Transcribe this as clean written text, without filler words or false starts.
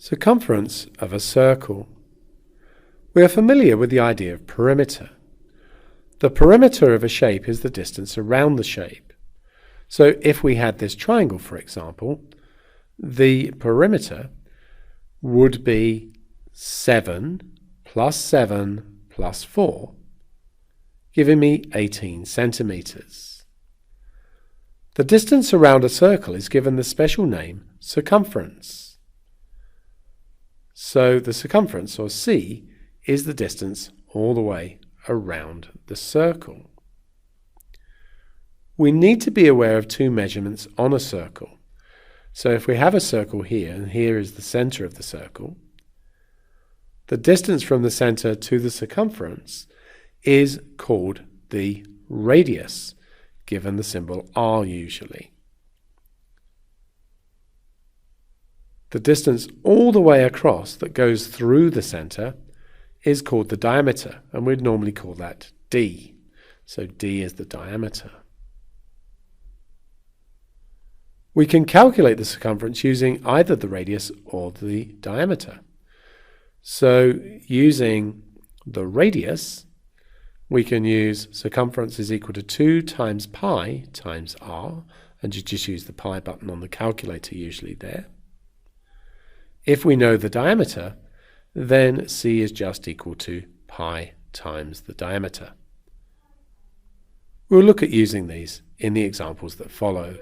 Circumference of a circle. We are familiar with the idea of perimeter. The perimeter of a shape is the distance around the shape. So if we had this triangle, for example, the perimeter would be 7 plus 4, giving me 18 centimeters. The distance around a circle is given the special name circumference. So the circumference, or C, is the distance all the way around the circle. We need to be aware of two measurements on a circle. So if we have a circle here, and here is the center of the circle, the distance from the center to the circumference is called the radius, given the symbol r usually. The distance all the way across that goes through the center is called the diameter, and we'd normally call that d. So d is the diameter. We can calculate the circumference using either the radius or the diameter. So using the radius, we can use circumference is equal to 2 times pi times r, and you just use the pi button on the calculator usually there. If we know the diameter, then C is just equal to pi times the diameter. We'll look at using these in the examples that follow.